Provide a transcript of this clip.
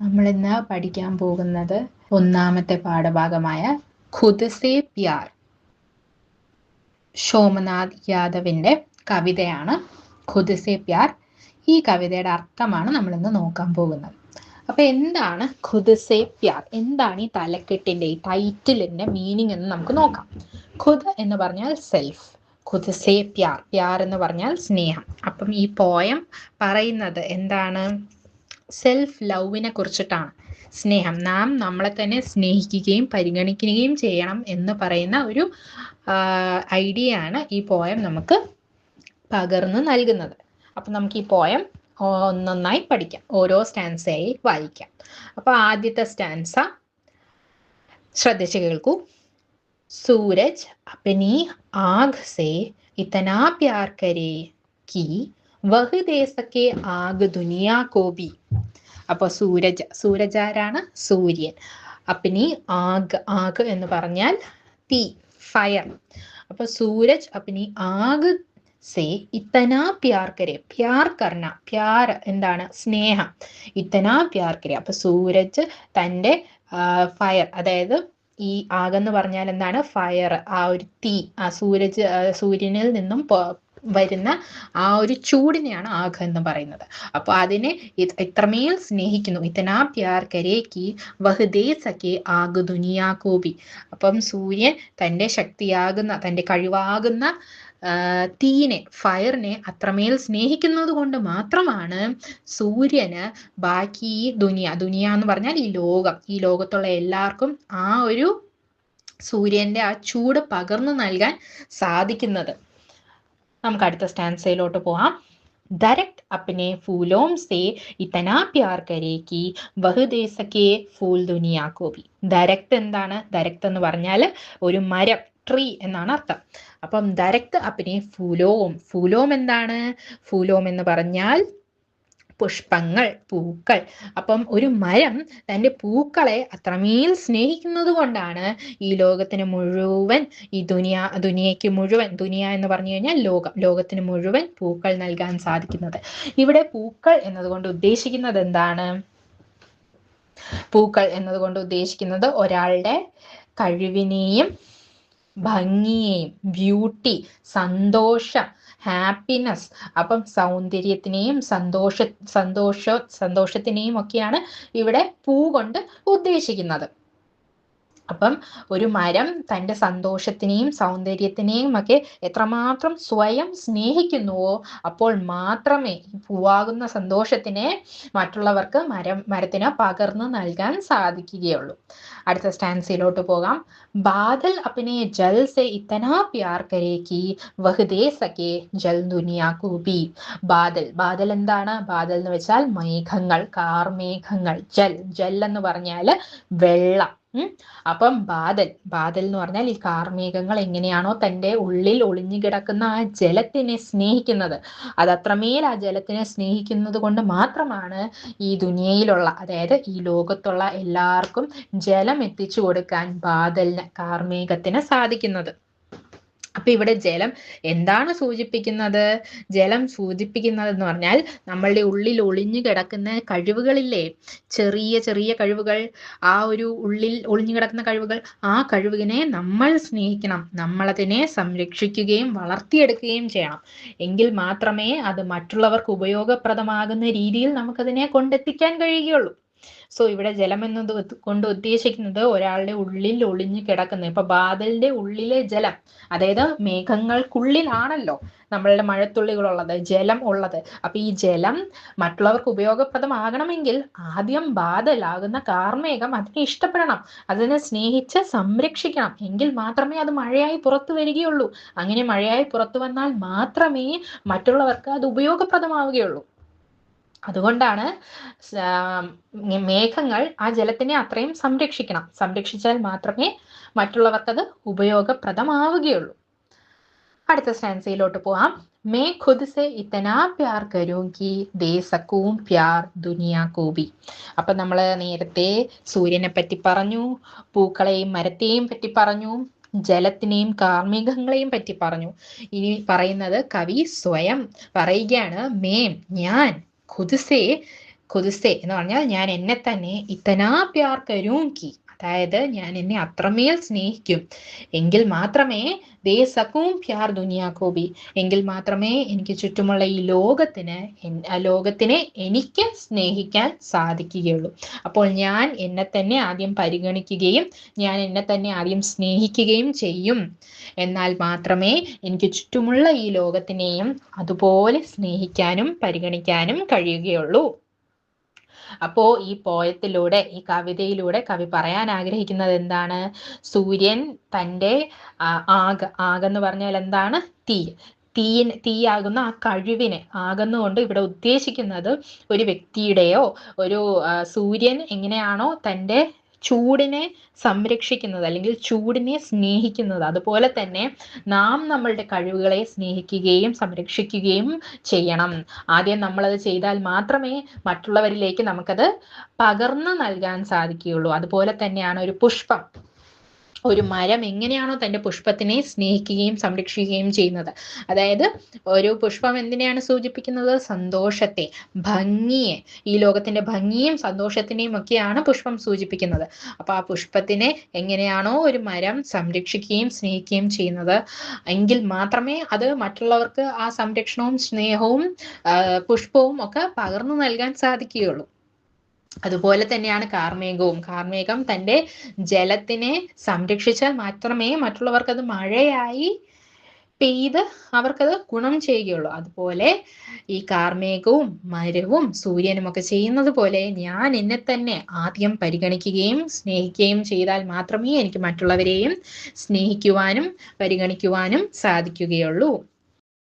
നമ്മളിന്ന് പഠിക്കാൻ പോകുന്നത് ഒന്നാമത്തെ പാഠഭാഗമായ ഖുദ് സേ പ്യാർ. സോമനാഥ് യാദവിന്റെ കവിതയാണ് ഖുദ് സേ പ്യാർ. ഈ കവിതയുടെ അർത്ഥമാണ് നമ്മളിന്ന് നോക്കാൻ പോകുന്നത്. അപ്പൊ എന്താണ് ഖുദ് സേ പ്യാർ? എന്താണ് ഈ തലക്കെട്ടിന്റെ, ഈ ടൈറ്റിലിന്റെ മീനിങ് എന്ന് നമുക്ക് നോക്കാം. ഖുദ് എന്ന് പറഞ്ഞാൽ സെൽഫ്, ഖുദ് സേ പ്യാർ, പ്യാർ എന്ന് പറഞ്ഞാൽ സ്നേഹം. അപ്പം ഈ പോയം പറയുന്നത് എന്താണ്? സെൽഫ് ലവിനെ കുറിച്ചിട്ടാണ്. സ്നേഹം, നാം നമ്മളെ തന്നെ സ്നേഹിക്കുകയും പരിഗണിക്കുകയും ചെയ്യണം എന്ന് പറയുന്ന ഒരു ഐഡിയ ആണ് ഈ പോയം നമുക്ക് പകർന്നു നൽകുന്നത്. അപ്പം നമുക്ക് ഈ പോയം ഒന്നൊന്നായി പഠിക്കാം, ഓരോ സ്റ്റാൻസയായി വായിക്കാം. അപ്പൊ ആദ്യത്തെ സ്റ്റാൻസ ശ്രദ്ധിച്ചു കേൾക്കൂ. സൂരജ് അപ്നി ആഗ് സേ ഇതനാ പ്യാർ കരേ കി വഹ് ദേ സകേ ആഗ് ദുനിയാ കോ ഭി. അപ്പൊ സൂരജ് ആരാണ്? സൂര്യൻ. അപ്നി ആഗ്, ആഗ് എന്ന് പറഞ്ഞാൽ തീ, ഫയർ. അപ്പൊ സൂരജ് അപ്നി ആഗ് സേ ഇത്തനാ പ്യാർ കരെ, പ്യാർ കർണ, പ്യാർ എന്താണ്? സ്നേഹം. ഇത്തനാ പ്യാർ കരെ. അപ്പൊ സൂരജ് തൻ്റെ ഫയർ, അതായത് ഈ ആഗെന്ന് പറഞ്ഞാൽ എന്താണ്? ഫയർ, ആ ഒരു തീ, ആ സൂര്യനിൽ നിന്നും വരുന്ന ആ ഒരു ചൂടിനെയാണ് ആഗ് എന്ന് പറയുന്നത്. അപ്പൊ അതിനെ ഇത്രമേൽ സ്നേഹിക്കുന്നു. ഇത്തനാ പ്യാർ കരേ കി വഹ് ദേ സകേ ആഗ് ദുനിയാ കോ ഭി. അപ്പം സൂര്യൻ തൻ്റെ ശക്തിയാകുന്ന, തൻ്റെ കഴിവാകുന്ന തീയിനെ, ഫയറിനെ അത്രമേൽ സ്നേഹിക്കുന്നത് കൊണ്ട് മാത്രമാണ് സൂര്യന് ബാക്കി ഈ ദുനിയ എന്ന് പറഞ്ഞാൽ ഈ ലോകം, ഈ ലോകത്തുള്ള എല്ലാവർക്കും ആ ഒരു സൂര്യന്റെ ആ ചൂട് പകർന്നു നൽകാൻ സാധിക്കുന്നത്. നമുക്ക് അടുത്ത സ്റ്റാൻസയിലോട്ട് പോവാം. ദരക്ത് അപ്നെ ഫൂലോം സേ ഇതനാ പ്യാർ കരേ കി വഹ് ദേ സകേ ഫൂൽ ദുനിയാ കോ ഭി. ദരക്ത് എന്താണ്? ദരക്ത് എന്ന് പറഞ്ഞാൽ ഒരു മരം, ട്രീ എന്നാണ് അർത്ഥം. അപ്പം ദരക്ത് അപ്നെ ഫൂലോം, ഫൂലോം എന്താണ്? ഫൂലോം എന്ന് പറഞ്ഞാൽ പുഷ്പങ്ങൾ, പൂക്കൾ. അപ്പം ഒരു മരം തൻ്റെ പൂക്കളെ അത്രമേൽ സ്നേഹിക്കുന്നത് കൊണ്ടാണ് ഈ ലോകത്തിന് മുഴുവൻ, ഈ ദുനിയയ്ക്ക് മുഴുവൻ, ദുനിയ എന്ന് പറഞ്ഞു കഴിഞ്ഞാൽ ലോകം, ലോകത്തിന് മുഴുവൻ പൂക്കൾ നൽകാൻ സാധിക്കുന്നത്. ഇവിടെ പൂക്കൾ എന്നതുകൊണ്ട് ഉദ്ദേശിക്കുന്നത് എന്താണ്? പൂക്കൾ എന്നതുകൊണ്ട് ഉദ്ദേശിക്കുന്നത് ഒരാളുടെ കഴിവിനെയും ഭംഗിയെയും, ബ്യൂട്ടി, സന്തോഷം, ഹാപ്പിനെസ്, അപ്പം സൗന്ദര്യത്തിനെയും സന്തോഷത്തിനെയും ഒക്കെയാണ് ഇവിടെ പൂ കൊണ്ട് ഉദ്ദേശിക്കുന്നത്. അപ്പം ഒരു മരം തൻ്റെ സന്തോഷത്തിനെയും സൗന്ദര്യത്തിനെയും ഒക്കെ എത്രമാത്രം സ്വയം സ്നേഹിക്കുന്നുവോ അപ്പോൾ മാത്രമേ ഈ പൂവാകുന്ന സന്തോഷത്തിനെ മറ്റുള്ളവർക്ക് മരത്തിന് പകർന്നു നൽകാൻ സാധിക്കുകയുള്ളൂ. അടുത്ത സ്റ്റാൻസിലോട്ട് പോകാം. ബാദൽ അപ്നെ ജൽ സെ ഇത്തനാ പ്യാർ കരേ കി വഹ് ദേ സകേ ജൽ ദുനിയാ കോ ഭി. ബാദൽ, ബാദൽ എന്താണ്? ബാദൽ എന്ന് വെച്ചാൽ മേഘങ്ങൾ, കാർമേഘങ്ങൾ. ജൽ എന്ന് പറഞ്ഞാൽ വെള്ളം. അപ്പം ബാദൽ എന്ന് പറഞ്ഞാൽ ഈ കാർമേഘങ്ങൾ എങ്ങനെയാണോ തൻ്റെ ഉള്ളിൽ ഒളിഞ്ഞു കിടക്കുന്ന ആ ജലത്തിനെ സ്നേഹിക്കുന്നത്, അത് അത്രമേൽ ആ ജലത്തിനെ സ്നേഹിക്കുന്നത് കൊണ്ട് മാത്രമാണ് ഈ ദുനിയയിലുള്ള, അതായത് ഈ ലോകത്തുള്ള എല്ലാവർക്കും ജലം എത്തിച്ചു കൊടുക്കാൻ ബാദലിന്, കാർമേഘത്തിന് സാധിക്കുന്നത്. അപ്പൊ ഇവിടെ ജലം എന്താണ് സൂചിപ്പിക്കുന്നത്? ജലം സൂചിപ്പിക്കുന്നത് എന്ന് പറഞ്ഞാൽ നമ്മളുടെ ഉള്ളിൽ ഒളിഞ്ഞു കിടക്കുന്ന കഴിവുകളില്ലേ, ചെറിയ ചെറിയ കഴിവുകൾ, ആ ഒരു ഉള്ളിൽ ഒളിഞ്ഞു കിടക്കുന്ന കഴിവുകൾ, ആ കഴിവിനെ നമ്മൾ സ്നേഹിക്കണം, നമ്മളതിനെ സംരക്ഷിക്കുകയും വളർത്തിയെടുക്കുകയും ചെയ്യണം. എങ്കിൽ മാത്രമേ അത് മറ്റുള്ളവർക്ക് ഉപയോഗപ്രദമാകുന്ന രീതിയിൽ നമുക്കതിനെ കൊണ്ടെത്തിക്കാൻ കഴിയുകയുള്ളൂ. സോ ഇവിടെ ജലം എന്നത് കൊണ്ട് ഉദ്ദേശിക്കുന്നത് ഒരാളുടെ ഉള്ളിൽ ഒളിഞ്ഞു കിടക്കുന്ന, ഇപ്പൊ ബാദലിന്റെ ഉള്ളിലെ ജലം, അതായത് മേഘങ്ങൾക്കുള്ളിലാണല്ലോ നമ്മളുടെ മഴത്തുള്ളികളുള്ളത്, ജലം ഉള്ളത്. അപ്പൊ ഈ ജലം മറ്റുള്ളവർക്ക് ഉപയോഗപ്രദമാകണമെങ്കിൽ ആദ്യം ബാദലാകുന്ന കാർമേഘം അതിനെ ഇഷ്ടപ്പെടണം, അതിനെ സ്നേഹിച്ച് സംരക്ഷിക്കണം. എങ്കിൽ മാത്രമേ അത് മഴയായി പുറത്തു വരികയുള്ളൂ. അങ്ങനെ മഴയായി പുറത്തു വന്നാൽ മാത്രമേ മറ്റുള്ളവർക്ക് അത് ഉപയോഗപ്രദമാവുകയുള്ളൂ. അതുകൊണ്ടാണ് മേഘങ്ങൾ ആ ജലത്തിനെ അത്രയും സംരക്ഷിക്കണം. സംരക്ഷിച്ചാൽ മാത്രമേ മറ്റുള്ളവർക്കത് ഉപയോഗപ്രദമാവുകയുള്ളൂ. അടുത്ത സ്റ്റാൻസയിലോട്ട് പോവാം. മേ ഖുദ് സെ ഇത്തനാ പ്യാർ കരൂം കി ദേ സകൂം പ്യാർ ദുനിയാ കോ ഭി. അപ്പൊ നമ്മൾ നേരത്തെ സൂര്യനെ പറ്റി പറഞ്ഞു, പൂക്കളെയും മരത്തെയും പറ്റി പറഞ്ഞു, ജലത്തിനെയും കാർമേഘങ്ങളെയും പറ്റി പറഞ്ഞു. ഇനി പറയുന്നത് കവി സ്വയം പറയുകയാണ്. ഞാൻ ഖുദ് സേ, ഖുദ്സെ എന്ന് പറഞ്ഞാൽ ഞാൻ എന്നെ തന്നെ ഇത്തനാ പ്യാർ കരൂങ്കി, അതായത് ഞാൻ എന്നെ അത്രമേൽ സ്നേഹിക്കും, എങ്കിൽ മാത്രമേ ദേ സകൂം പ്യാർ ദുനിയാ കോ ഭി, എങ്കിൽ മാത്രമേ എനിക്ക് ചുറ്റുമുള്ള ഈ ലോകത്തിനെ എനിക്ക് സ്നേഹിക്കാൻ സാധിക്കുകയുള്ളൂ. അപ്പോൾ ഞാൻ എന്നെ തന്നെ ആദ്യം പരിഗണിക്കുകയും ഞാൻ എന്നെ തന്നെ ആദ്യം സ്നേഹിക്കുകയും ചെയ്യും. എന്നാൽ മാത്രമേ എനിക്ക് ചുറ്റുമുള്ള ഈ ലോകത്തിനെയും അതുപോലെ സ്നേഹിക്കാനും പരിഗണിക്കാനും കഴിയുകയുള്ളൂ. അപ്പോ ഈ പോയത്തിലൂടെ, ഈ കവിതയിലൂടെ കവി പറയാൻ ആഗ്രഹിക്കുന്നത് എന്താണ്? സൂര്യൻ തൻ്റെ ആകെന്ന് പറഞ്ഞാൽ എന്താണ്? തീയാകുന്ന ആ കഴിവിനെ ആകുന്നുകൊണ്ട് ഇവിടെ ഉദ്ദേശിക്കുന്നത് ഒരു വ്യക്തിയുടെയോ സൂര്യൻ എങ്ങനെയാണോ തൻ്റെ ചൂടിനെ സംരക്ഷിക്കുന്നത് അല്ലെങ്കിൽ ചൂടിനെ സ്നേഹിക്കുന്നത്, അതുപോലെ തന്നെ നാം നമ്മളുടെ കഴിവുകളെ സ്നേഹിക്കുകയും സംരക്ഷിക്കുകയും ചെയ്യണം. ആദ്യം നമ്മളത് ചെയ്താൽ മാത്രമേ മറ്റുള്ളവരിലേക്ക് നമുക്കത് പകർന്നു നൽകാൻ സാധിക്കുകയുള്ളൂ. അതുപോലെ തന്നെയാണ് ഒരു മരം എങ്ങനെയാണോ തൻ്റെ പുഷ്പത്തിനെ സ്നേഹിക്കുകയും സംരക്ഷിക്കുകയും ചെയ്യുന്നത്. അതായത് ഒരു പുഷ്പം എന്തിനെയാണ് സൂചിപ്പിക്കുന്നത്? സന്തോഷത്തെ, ഭംഗിയെ, ഈ ലോകത്തിന്റെ ഭംഗിയും സന്തോഷത്തിനെയും ഒക്കെയാണ് പുഷ്പം സൂചിപ്പിക്കുന്നത്. അപ്പൊ ആ പുഷ്പത്തിനെ എങ്ങനെയാണോ ഒരു മരം സംരക്ഷിക്കുകയും സ്നേഹിക്കുകയും ചെയ്യുന്നത്, എങ്കിൽ മാത്രമേ അത് മറ്റുള്ളവർക്ക് ആ സംരക്ഷണവും സ്നേഹവും പുഷ്പവും ഒക്കെ പകർന്നു നൽകാൻ സാധിക്കുകയുള്ളൂ. അതുപോലെ തന്നെയാണ് കാർമേഘം തൻ്റെ ജലത്തിനെ സംരക്ഷിച്ചാൽ മാത്രമേ മറ്റുള്ളവർക്ക് അത് മഴയായി പെയ്ത് അവർക്കത് ഗുണം ചെയ്യുകയുള്ളൂ. അതുപോലെ ഈ കാർമേഘവും മരവും സൂര്യനും ഒക്കെ ചെയ്യുന്നത് പോലെ ഞാൻ എന്നെ തന്നെ ആദ്യം പരിഗണിക്കുകയും സ്നേഹിക്കുകയും ചെയ്താൽ മാത്രമേ എനിക്ക് മറ്റുള്ളവരെയും സ്നേഹിക്കുവാനും പരിഗണിക്കുവാനും സാധിക്കുകയുള്ളൂ.